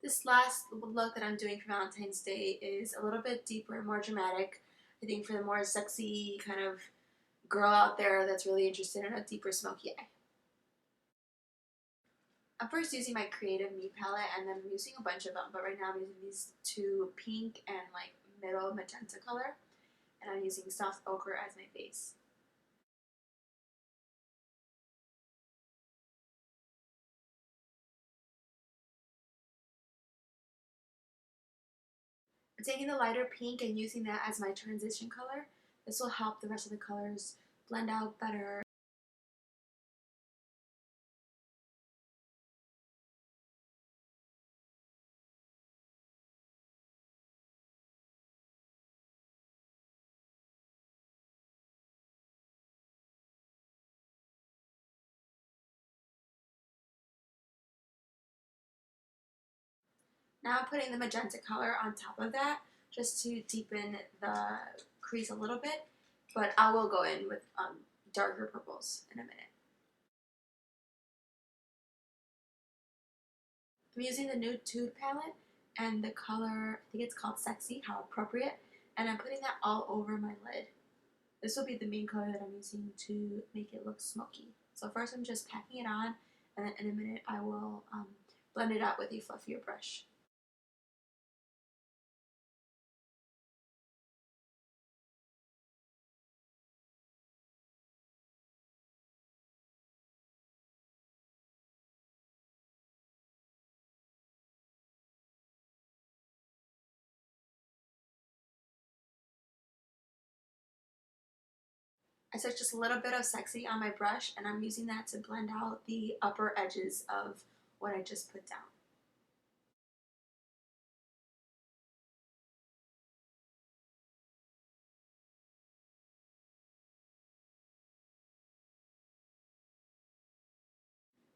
This last look that I'm doing for Valentine's Day is a little bit deeper and more dramatic. I think for the more sexy kind of girl out there that's really interested in a deeper smoky eye. I'm first using my Creative Me palette, and then I'm using a bunch of them, but right now I'm using these two pink and like middle magenta color, and I'm using Soft Ochre as my base. I'm taking the lighter pink and using that as my transition color. This will help the rest of the colors blend out better. Now I'm putting the magenta color on top of that just to deepen the crease a little bit, but I will go in with darker purples in a minute. I'm using the Nude Tude palette, and the color, I think it's called Sexy, how appropriate, and I'm putting that all over my lid. This will be the main color that I'm using to make it look smoky. So first I'm just packing it on, and then in a minute I will blend it out with a fluffier brush. I took just a little bit of Sexy on my brush, and I'm using that to blend out the upper edges of what I just put down.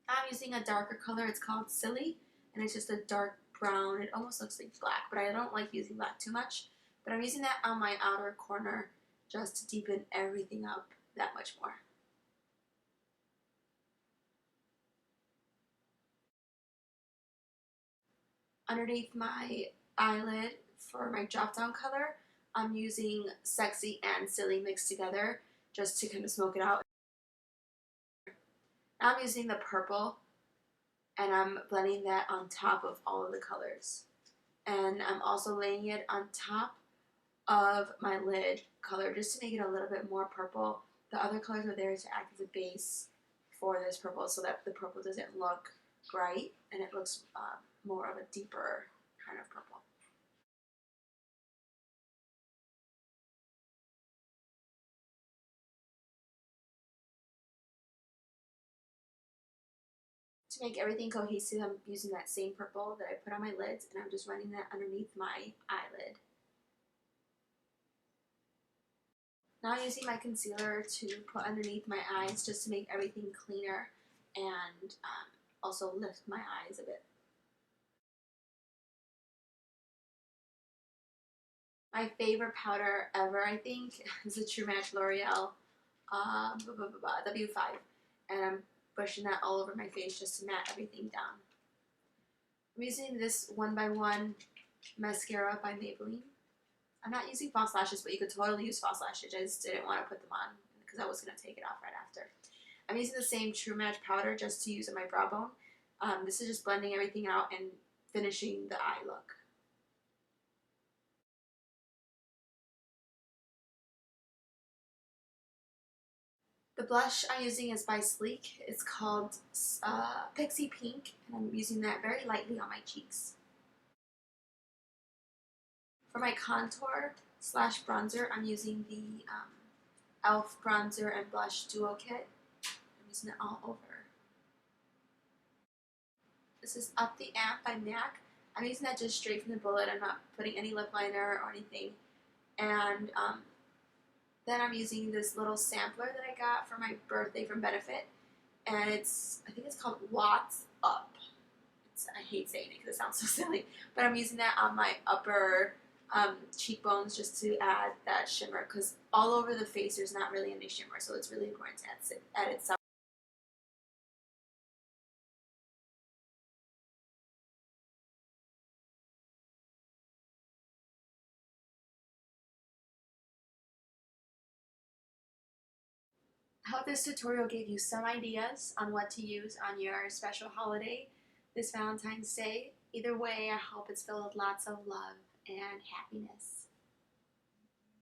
I'm using a darker color, it's called Silly, and it's just a dark brown. It almost looks like black, but I don't like using black too much. But I'm using that on my outer corner just to deepen everything up that much more. Underneath my eyelid for my drop down color, I'm using Sexy and Silly mixed together just to kind of smoke it out. Now I'm using the purple, and I'm blending that on top of all of the colors. And I'm also laying it on top of my lid color just to make it a little bit more purple. The other colors are there to act as a base for this purple so that the purple doesn't look bright and it looks more of a deeper kind of purple. To make everything cohesive, I'm using that same purple that I put on my lids, and I'm just running that underneath my eyelid. Now I'm using my concealer to put underneath my eyes just to make everything cleaner and also lift my eyes a bit. My favorite powder ever, I think, is the True Match L'Oreal W5, and I'm brushing that all over my face just to matte everything down. I'm using this 1x1 mascara by Maybelline. I'm not using false lashes, but you could totally use false lashes. I just didn't want to put them on because I was going to take it off right after. I'm using the same True Match powder just to use on my brow bone. This is just blending everything out and finishing the eye look. The blush I'm using is by Sleek. It's called Pixie Pink, and I'm using that very lightly on my cheeks. For my contour slash bronzer, I'm using the e.l.f. bronzer and blush duo kit. I'm using it all over. This is Up the Amp by MAC. I'm using that just straight from the bullet. I'm not putting any lip liner or anything. And then I'm using this little sampler that I got for my birthday from Benefit. And I think it's called Watts Up. I hate saying it because it sounds so silly. But I'm using that on my upper cheekbones just to add that shimmer, because all over the face there's not really any shimmer, so it's really important to add it I hope this tutorial gave you some ideas on what to use on your special holiday this Valentine's Day. Either way, I hope it's filled with lots of love and happiness.